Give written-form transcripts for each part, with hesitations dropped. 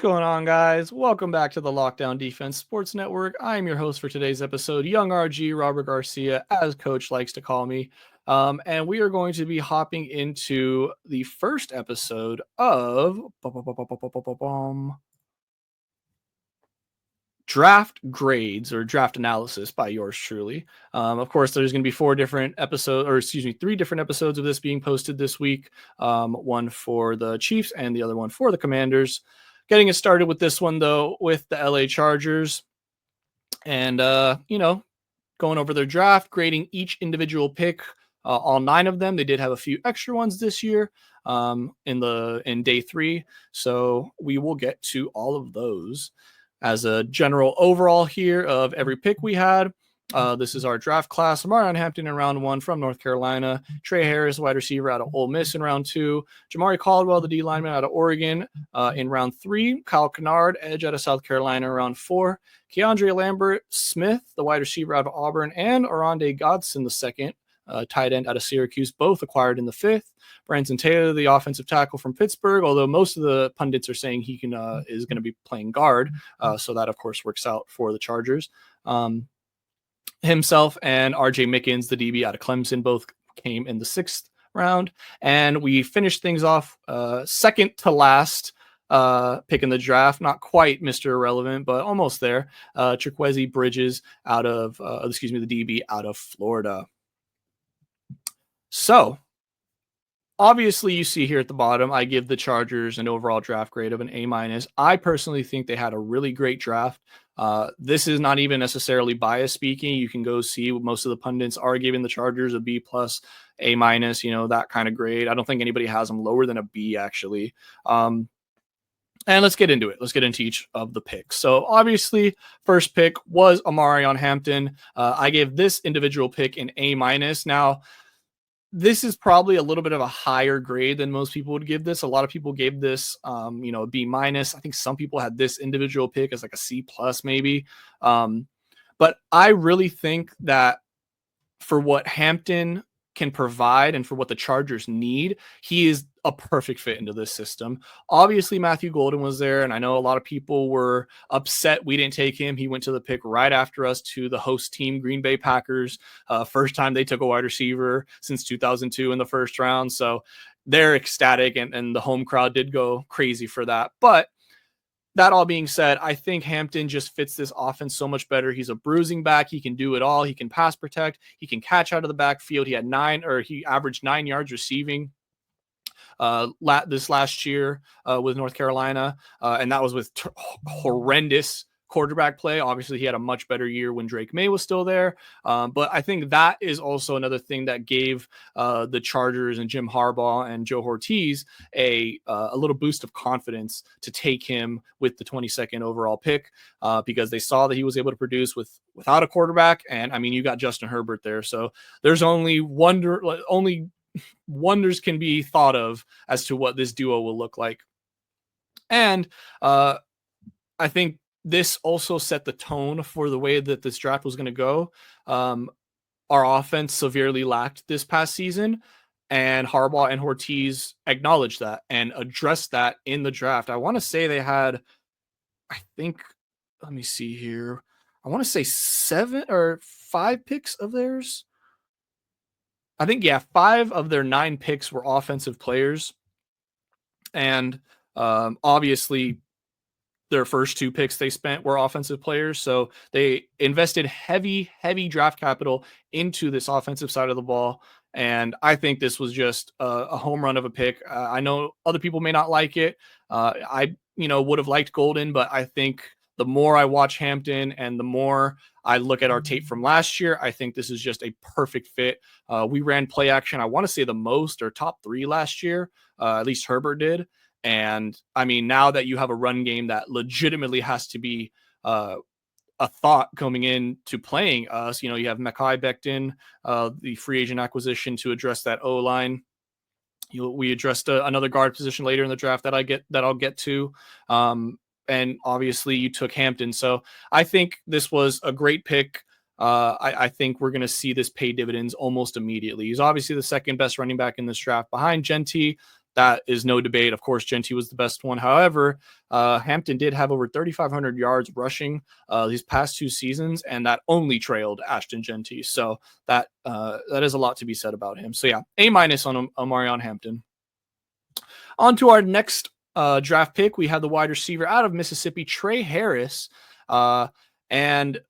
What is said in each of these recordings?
going on, guys? Welcome back to the Lockdown Defense Sports Network. I am your host for today's episode, Young RG Robert Garcia, as Coach likes to call me. And we are going to be hopping into the first episode of draft grades or draft analysis by yours truly. Of course, there's going to be three different episodes of this being posted this week. One for the Chiefs and the other one for the Commanders. Getting it started with this one, though, with the LA Chargers and, going over their draft, grading each individual pick, all 9 of them. They did have a few extra ones this year in day 3. So we will get to all of those as a general overall here of every pick we had. This is our draft class. Omarion Hampton in round 1 from North Carolina. Trey Harris, wide receiver out of Ole Miss in round 2. Jamari Caldwell, the D lineman out of Oregon in round 3. Kyle Kennard, edge out of South Carolina in round 4. Keandre Lambert Smith, the wide receiver out of Auburn. And Oronde Godson, the second tight end out of Syracuse, both acquired in the 5th. Branson Taylor, the offensive tackle from Pittsburgh, although most of the pundits are saying he is going to be playing guard. So that, of course, works out for the Chargers. Himself and RJ Mickens, the DB out of Clemson, both came in the 6th round. And we finished things off second to last pick in the draft. Not quite Mr. Irrelevant, but almost there. Trikwezi Bridges out of, the DB out of Florida. So, obviously, you see here at the bottom, I give the Chargers an overall draft grade of an A-. I personally think they had a really great draft. This is not even necessarily bias speaking. You can go see most of the pundits are giving the Chargers a B+, A-, that kind of grade. I don't think anybody has them lower than a B, actually. And let's get into it. Let's get into each of the picks. So obviously, first pick was Omarion Hampton. I gave this individual pick an A-. Now, this is probably a little bit of a higher grade than most people would give this. A lot of people gave this, a B-. I think some people had this individual pick as like a C+ maybe. But I really think that for what Hampton can provide and for what the Chargers need, he is a perfect fit into this system. Obviously, Matthew Golden was there, and I know a lot of people were upset we didn't take him. He went to the pick right after us to the host team, Green Bay Packers. First time they took a wide receiver since 2002 in the first round. So they're ecstatic, and the home crowd did go crazy for that. But that all being said, I think Hampton just fits this offense so much better. He's a bruising back. He can do it all. He can pass protect. He can catch out of the backfield. He averaged 9 yards receiving this last year with North Carolina. And that was with horrendous quarterback play. Obviously, he had a much better year when Drake May was still there. But I think that is also another thing that gave the Chargers and Jim Harbaugh and Joe Ortiz a little boost of confidence to take him with the 22nd overall pick because they saw that he was able to produce without a quarterback. And I mean, you got Justin Herbert there. So there's only wonders can be thought of as to what this duo will look like. And I think this also set the tone for the way that this draft was going to go. Our offense severely lacked this past season, and Harbaugh and Ortiz acknowledged that and addressed that in the draft. I want to say they had, let me see here. I want to say 7 or 5 picks of theirs. I think, 5 of their 9 picks were offensive players. And obviously, their first 2 picks they spent were offensive players. So they invested heavy draft capital into this offensive side of the ball. And I think this was just a home run of a pick. I know other people may not like it. I would have liked Golden, but I think the more I watch Hampton and the more I look at our tape from last year, I think this is just a perfect fit. We ran play action, I want to say the most or top 3 last year. At least Herbert did. And I mean, now that you have a run game that legitimately has to be a thought coming into playing us, you have Mekhi Becton, the free agent acquisition to address that O-line. We addressed another guard position later in the draft that I'll get to. And obviously you took Hampton. So I think this was a great pick. I think we're going to see this pay dividends almost immediately. He's obviously the second best running back in this draft behind Genty, that is no debate. Of course, Genty was the best one. However, Hampton did have over 3,500 yards rushing these past 2 seasons, and that only trailed Ashton Genty. So that is a lot to be said about him. So yeah, A- on Omarion Hampton. On to our next draft pick. We have the wide receiver out of Mississippi, Tre Harris. And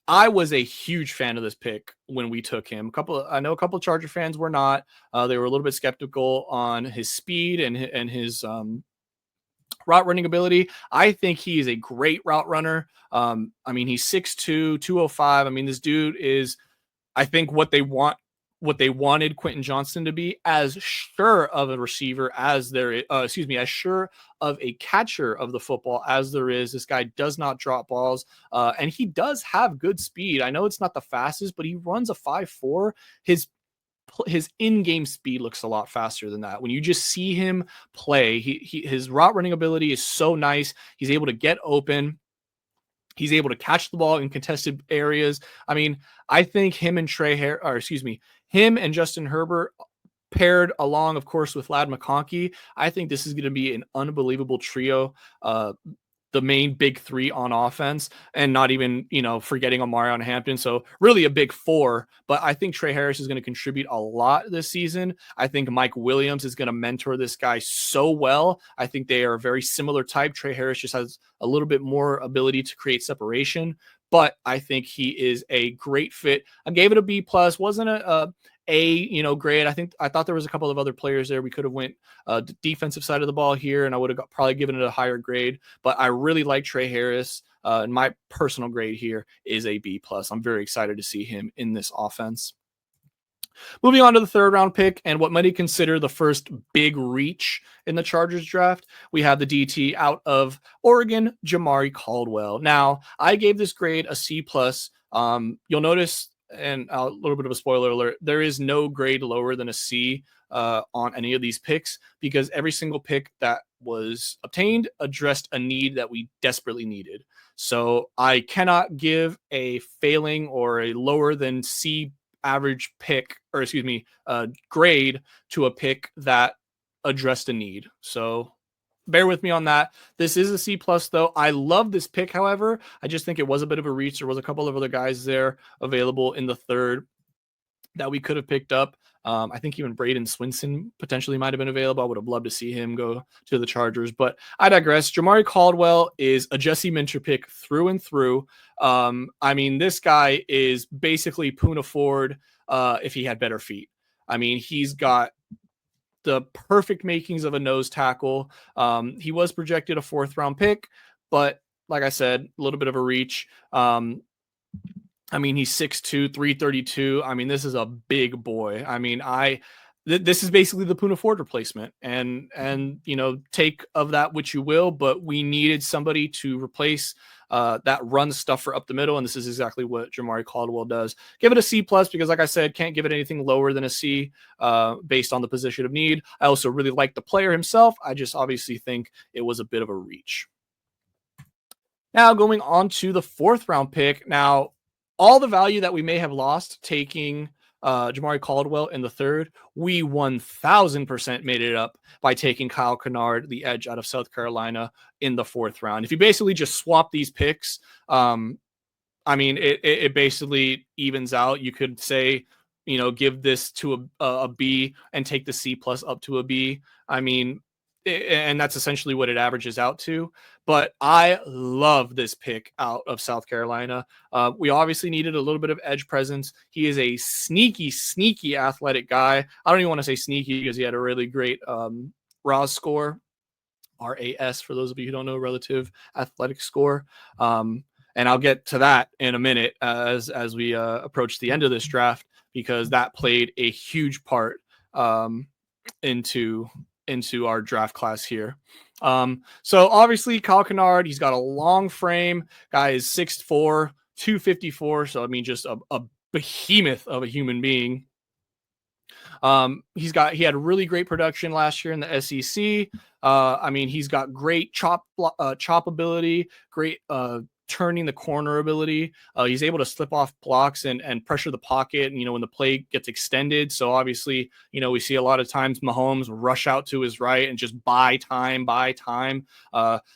I was a huge fan of this pick when we took him. I know a couple of Charger fans were not. They were a little bit skeptical on his speed and his route running ability. I think he is a great route runner. I mean, he's 6'2", 205. I mean, this dude is, I think, what they wanted Quentin Johnston to be, as sure of a receiver as there is, as sure of a catcher of the football as there is. This guy does not drop balls, and he does have good speed. I know it's not the fastest, but he runs a 5.4. His in-game speed looks a lot faster than that. When you just see him play, his route running ability is so nice. He's able to get open. He's able to catch the ball in contested areas. I mean, I think him and him and Justin Herbert paired along, of course, with Ladd McConkey. I think this is going to be an unbelievable trio. The main big three on offense, and not even, forgetting Omarion Hampton. So really a big four, but I think Tre Harris is going to contribute a lot this season. I think Mike Williams is going to mentor this guy so well. I think they are a very similar type. Tre Harris just has a little bit more ability to create separation, but I think he is a great fit. I gave it a B+. Wasn't a grade. I thought there was a couple of other players there. We could have went defensive side of the ball here, and I would have probably given it a higher grade. But I really like Tre Harris, and my personal grade here is a B+. I'm very excited to see him in this offense. Moving on to the 3rd round pick, and what many consider the first big reach in the Chargers draft, we have the DT out of Oregon, Jamari Caldwell. Now, I gave this grade a C+. You'll notice, and a little bit of a spoiler alert, there is no grade lower than a C on any of these picks, because every single pick that was obtained addressed a need that we desperately needed. So I cannot give a failing or a lower than C average grade to a pick that addressed a need. So bear with me on that. This is a C+, though. I love this pick, however. I just think it was a bit of a reach. There was a couple of other guys there available in the 3rd that we could have picked up. I think even Braden Swinson potentially might have been available. I would have loved to see him go to the Chargers, but I digress. Jamari Caldwell is a Jesse Minter pick through and through. I mean, this guy is basically Poona Ford if he had better feet. I mean, he's got the perfect makings of a nose tackle. He was projected a 4th round pick, but like I said, a little bit of a reach. I mean, he's 6'2", 332. I mean, this is a big boy. I mean, this is basically the Poona Ford replacement, and take of that which you will, but we needed somebody to replace that run stuffer up the middle, and this is exactly what Jamari Caldwell does. Give it a C+, because like I said, can't give it anything lower than a C based on the position of need. I also really like the player himself. I just obviously think it was a bit of a reach. Now going on to the 4th round pick. Now, all the value that we may have lost taking Jamari Caldwell in the 3rd, we 1,000% made it up by taking Kyle Kennard, the edge out of South Carolina, in the 4th round. If you basically just swap these picks, I mean, it basically evens out. You could say, give this to a B and take the C+ up to a B. I mean, and that's essentially what it averages out to. But I love this pick out of South Carolina. We obviously needed a little bit of edge presence. He is a sneaky athletic guy. I don't even want to say sneaky because he had a really great RAS score, RAS, for those of you who don't know, relative athletic score. And I'll get to that in a minute as we approach the end of this draft, because that played a huge part into our draft class here. So obviously Kyle Kennard, he's got a long frame. Guy is 6'4", 254. So I mean, just a behemoth of a human being. He had really great production last year in the SEC. I mean, he's got great chop ability, great turning the corner ability. He's able to slip off blocks and pressure the pocket, and, when the play gets extended. So obviously, we see a lot of times Mahomes rush out to his right and just buy time.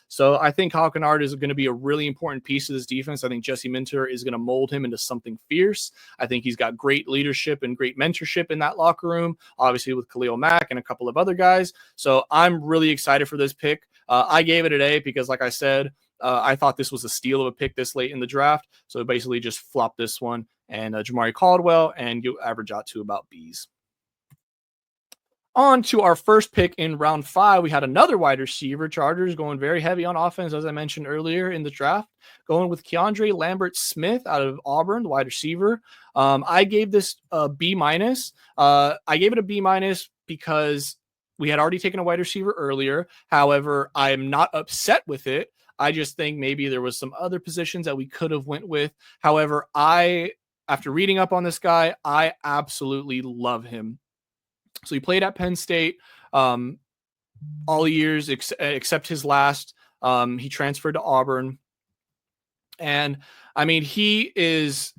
So I think Kyle Kennard is going to be a really important piece of this defense. I think Jesse Minter is going to mold him into something fierce. I think he's got great leadership and great mentorship in that locker room, obviously with Khalil Mack and a couple of other guys. So I'm really excited for this pick. I gave it an A because, like I said, I thought this was a steal of a pick this late in the draft. So basically just flop this one and Jamari Caldwell, and you average out to about B's. On to our first pick in round 5, we had another wide receiver. Chargers going very heavy on offense, as I mentioned earlier in the draft, going with Keandre Lambert-Smith out of Auburn, the wide receiver. I gave this a B-. I gave it a B- because we had already taken a wide receiver earlier. However, I am not upset with it. I just think maybe there was some other positions that we could have went with. However, after reading up on this guy, I absolutely love him. So he played at Penn State all years except his last. He transferred to Auburn. And I mean, he is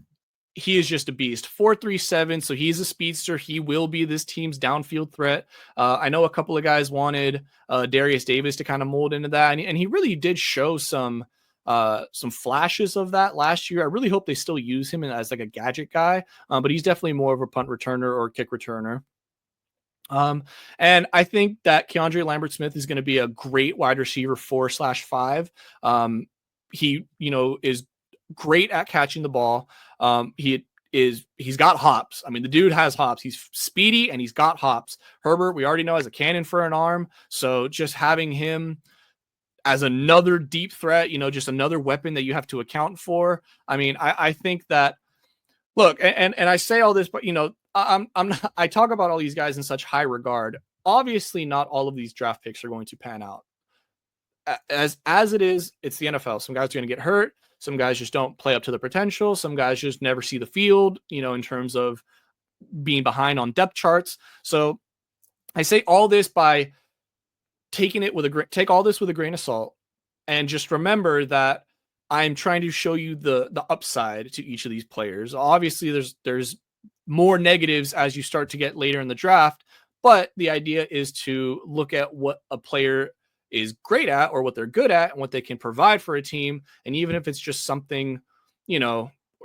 just a beast. 4.37, so he's a speedster. He will be this team's downfield threat. I know a couple of guys wanted Darius Davis to kind of mold into that, and he really did show some flashes of that last year. I really hope they still use him as like a gadget guy, but he's definitely more of a punt returner or kick returner. And I think that Keandre Lambert-Smith is going to be a great wide receiver 4/5. He, is great at catching the ball. He's got hops. I mean, the dude has hops. He's speedy and he's got hops. Herbert, we already know, has a cannon for an arm. So just having him as another deep threat, just another weapon that you have to account for. I mean, I think that, look, and I say all this, but I talk about all these guys in such high regard. Obviously, not all of these draft picks are going to pan out. As it is, it's the NFL. Some guys are going to get hurt. Some guys just don't play up to the potential. Some guys just never see the field, in terms of being behind on depth charts. So I say all this by take all this with a grain of salt, and just remember that I'm trying to show you the upside to each of these players. Obviously, there's more negatives as you start to get later in the draft, but the idea is to look at what a player is great at or what they're good at and what they can provide for a team. And even if it's just something,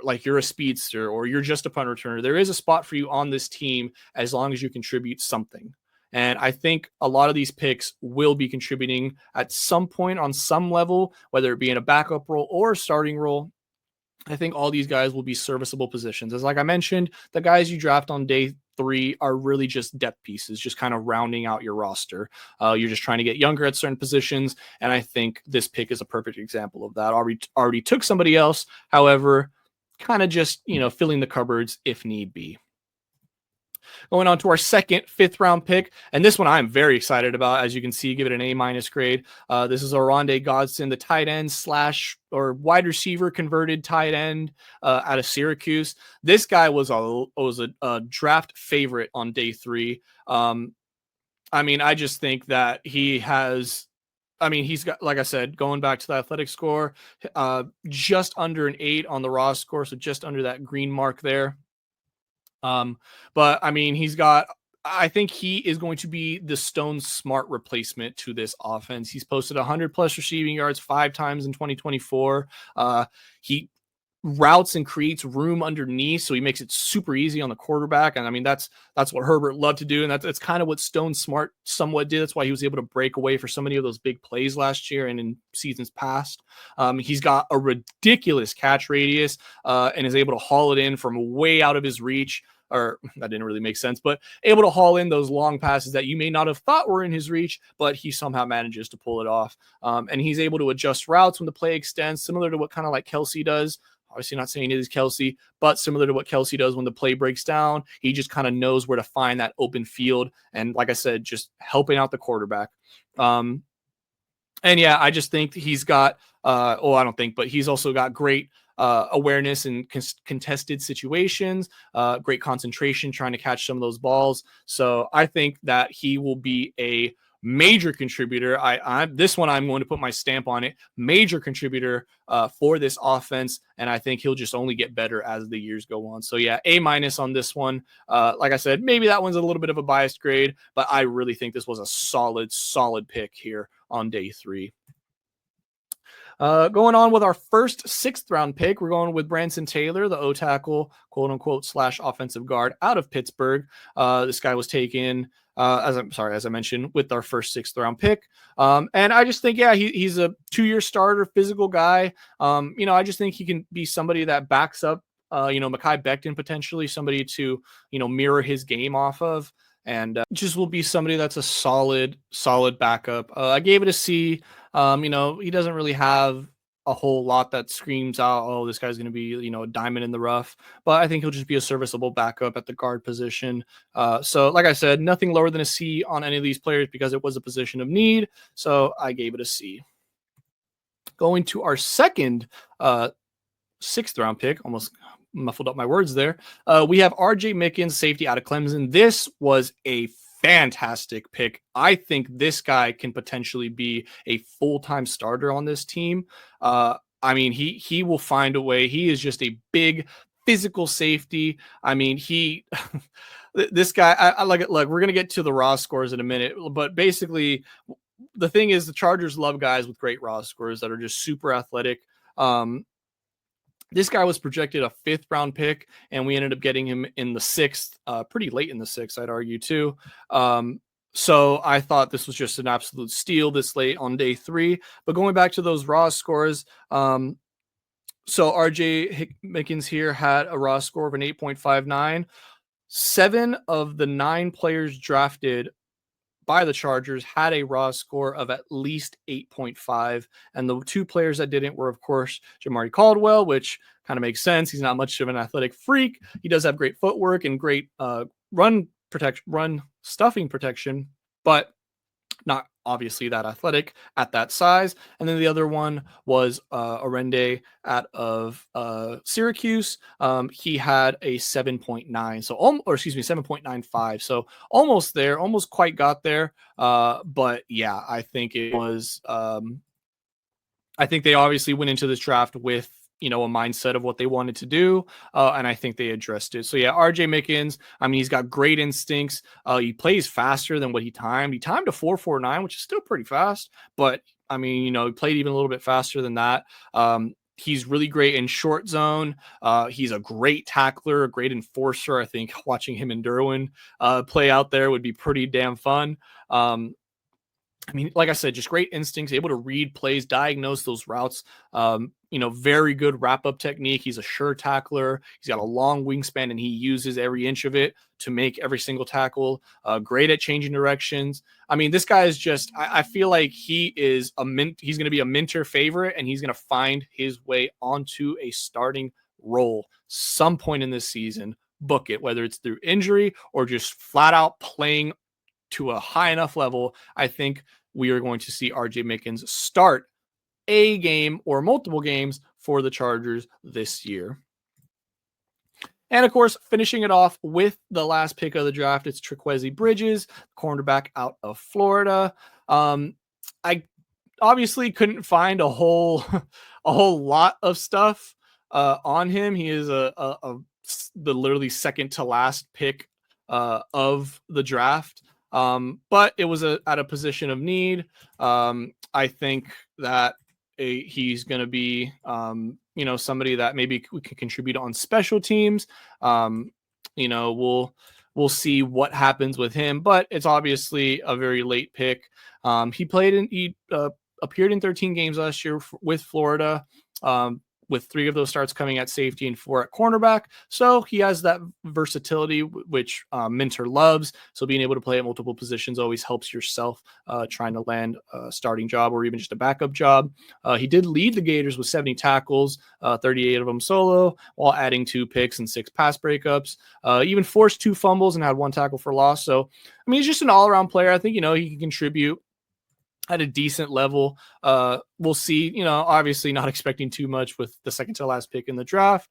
like you're a speedster or you're just a punt returner, there is a spot for you on this team as long as you contribute something. And I think a lot of these picks will be contributing at some point on some level, whether it be in a backup role or a starting role. I think all these guys will be serviceable positions. As like I mentioned, the guys you draft on day 3 are really just depth pieces, just kind of rounding out your roster. You're just trying to get younger at certain positions. And I think this pick is a perfect example of that. Already took somebody else. However, kind of just, filling the cupboards if need be. Going on to our second 5th round pick. And this one I'm very excited about. As you can see, give it an A- grade. This is Oronde Godson, the tight end / or wide receiver converted tight end out of Syracuse. This guy was a draft favorite on day 3. I mean, I just think that he's got, like I said, going back to the athletic score, just under an 8 on the raw score. So just under that green mark there. But I mean, I think he is going to be the Stone Smart replacement to this offense. He's posted 100 plus receiving yards 5 times in 2024. He routes and creates room underneath, so he makes it super easy on the quarterback. And I mean, that's what Herbert loved to do, and that's kind of what Stone Smart somewhat did. That's why he was able to break away for so many of those big plays last year and in seasons past. He's got a ridiculous catch radius and is able to haul it in from way out of his reach. Or that didn't really make sense, but able to haul in those long passes that you may not have thought were in his reach, but he somehow manages to pull it off. And he's able to adjust routes when the play extends, similar to what kind of like Kelsey does. Obviously not saying it is Kelsey, but similar to what Kelsey does when the play breaks down. He just kind of knows where to find that open field. And like I said, just helping out the quarterback. And yeah, I just think he's got, I don't think, but he's also got great awareness in contested situations, great concentration, trying to catch some of those balls. So I think that he will be a major contributor. This one I'm going to put my stamp on it. Major contributor for this offense, and I think he'll just only get better as the years go on. So yeah, A- on this one. Like I said, maybe that one's a little bit of a biased grade, but I really think this was a solid pick here on day 3. Going on with our first 6th round pick, we're going with Branson Taylor, the O tackle, quote unquote, / offensive guard out of Pittsburgh. This guy was taken, as I mentioned, with our first 6th round pick. And I just think, yeah, he's a 2-year starter, physical guy. I just think he can be somebody that backs up, Mekhi Becton, potentially somebody to, mirror his game off of. And just will be somebody that's a solid backup. I gave it a C. He doesn't really have a whole lot that screams out, oh, this guy's going to be, a diamond in the rough. But I think he'll just be a serviceable backup at the guard position. So like I said, nothing lower than a C on any of these players because it was a position of need. So I gave it a C. Going to our second 6th round pick, almost muffled up my words there. We have RJ Mickens, safety out of Clemson. This was a fantastic pick. I think this guy can potentially be a full-time starter on this team. He will find a way. He is just a big physical safety. This guy, I like it. Look, we're going to get to the raw scores in a minute, but basically the thing is the Chargers love guys with great raw scores that are just super athletic. This guy was projected a 5th round pick, and we ended up getting him in the 6th, pretty late in the 6th, I'd argue too. So I thought this was just an absolute steal this late on day 3. But going back to those raw scores, so RJ Mickens here had a raw score of an 8.59. 7 of the 9 players drafted by the Chargers had a raw score of at least 8.5. And the 2 players that didn't were, of course, Jamari Caldwell, which kind of makes sense. He's not much of an athletic freak. He does have great footwork and great run stuffing protection, but not obviously that athletic at that size. And then the other one was Arende out of Syracuse. He had a 7.9, so 7.95. So almost there, almost quite got there. But yeah, I think it was. I think they obviously went into this draft with a mindset of what they wanted to do. And I think they addressed it. So yeah, RJ Mickens, he's got great instincts. He plays faster than what he timed. He timed a 4.49, which is still pretty fast, but he played even a little bit faster than that. He's really great in short zone. He's a great tackler, a great enforcer. I think watching him and Derwin play out there would be pretty damn fun. Like I said, just great instincts, able to read plays, diagnose those routes. Very good wrap-up technique. He's a sure tackler. He's got a long wingspan, and he uses every inch of it to make every single tackle. Great at changing directions. This guy is just, I feel like he is he's going to be a Minter favorite, and he's going to find his way onto a starting role some point in this season. Book it, whether it's through injury or just flat out playing to a high enough level. I think we are going to see RJ Mickens start a game or multiple games for the Chargers this year. And of course, finishing it off with the last pick of the draft, it's Trikweze Bridges, cornerback out of Florida. I obviously couldn't find a whole lot of stuff on him. He is the literally second to last pick of the draft. But it was at a position of need. I think that he's going to be, somebody that maybe we can contribute on special teams. We'll see what happens with him, but it's obviously a very late pick. He appeared in 13 games last year with Florida. With 3 of those starts coming at safety and 4 at cornerback. So he has that versatility, which Minter loves. So being able to play at multiple positions always helps yourself trying to land a starting job or even just a backup job. He did lead the Gators with 70 tackles, 38 of them solo, while adding 2 picks and 6 pass breakups. Even forced 2 fumbles and had 1 tackle for loss. So, he's just an all-around player. I think, he can contribute at a decent level. We'll see, obviously not expecting too much with the second to last pick in the draft.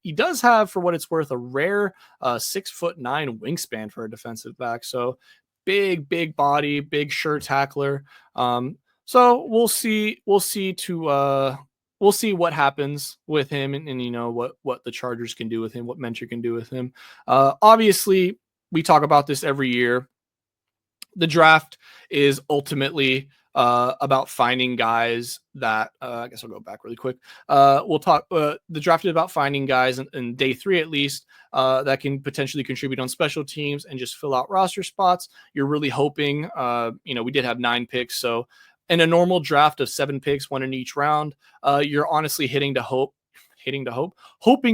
He does have, for what it's worth, a rare 6'9" wingspan for a defensive back. So big body, big sure tackler. So we'll see. We'll see what happens with him, and you know what the Chargers can do with him, what Mentor can do with him. Obviously, we talk about this every year. The draft is ultimately about finding guys that I guess I'll go back really quick. We'll talk. The draft is about finding guys in day 3 at least that can potentially contribute on special teams and just fill out roster spots. You're really hoping. We did have 9 picks, so in a normal draft of 7 picks, 1 in each round, you're honestly hoping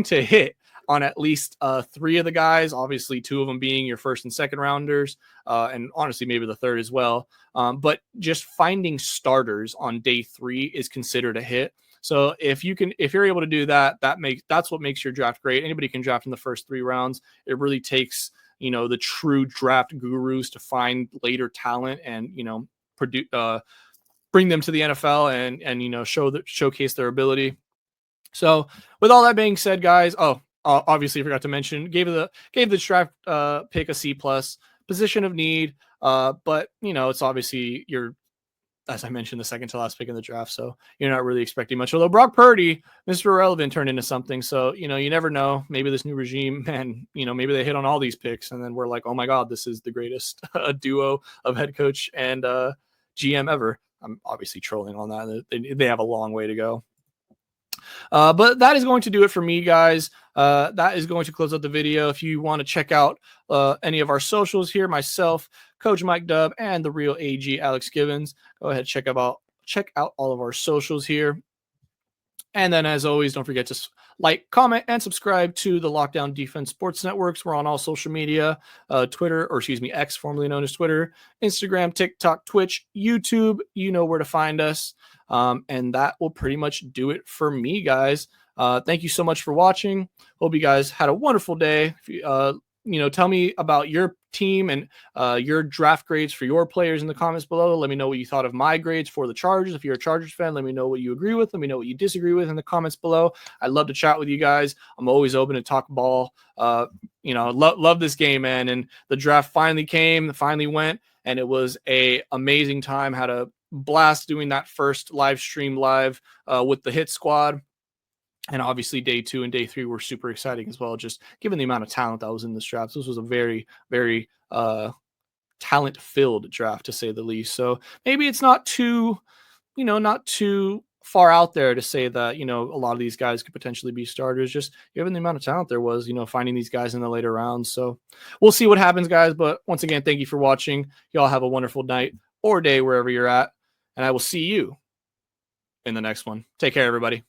to hit on at least 3 of the guys, obviously 2 of them being your first and second rounders, and honestly maybe the third as well. But just finding starters on day 3 is considered a hit. So if you're able to do that, that's what makes your draft great. Anybody can draft in the first 3 rounds. It really takes, the true draft gurus to find later talent and, bring them to the NFL and showcase their ability. So with all that being said, guys, obviously I forgot to mention, gave the draft pick a C+, position of need, but it's obviously as I mentioned, the second to last pick in the draft, so you're not really expecting much. Although Brock Purdy, Mr. Irrelevant, turned into something, so you never know. Maybe this new regime, and maybe they hit on all these picks, and then we're like, oh my god, this is the greatest duo of head coach and GM ever. I'm obviously trolling on that. They have a long way to go. But that is going to do it for me, guys. That is going to close out the video. If you want to check out any of our socials here, myself, Coach Mike Dub, and the real AG Alex Givens, go ahead, check out all of our socials here. And then, as always, don't forget to like, comment, and subscribe to the Lockdown Defense Sports Networks. We're on all social media, X, formerly known as Twitter, Instagram, TikTok, Twitch, YouTube. You know where to find us. And that will pretty much do it for me, guys. Thank you so much for watching. Hope you guys had a wonderful day. Tell me about your team and your draft grades for your players in the comments below. Let me know what you thought of my grades for the Chargers. If you're a Chargers fan, let me know what you agree with. Let me know what you disagree with in the comments below. I'd love to chat with you guys. I'm always open to talk ball. Love this game, man. And the draft finally went, and it was a amazing time. Had a blast doing that first live stream with the Hit Squad. And obviously day 2 and day 3 were super exciting as well, just given the amount of talent that was in this draft. This was a very, very talent-filled draft, to say the least. So maybe it's not too far out there to say that, a lot of these guys could potentially be starters, just given the amount of talent there was, finding these guys in the later rounds. So we'll see what happens, guys. But once again, thank you for watching. Y'all have a wonderful night or day wherever you're at. And I will see you in the next one. Take care, everybody.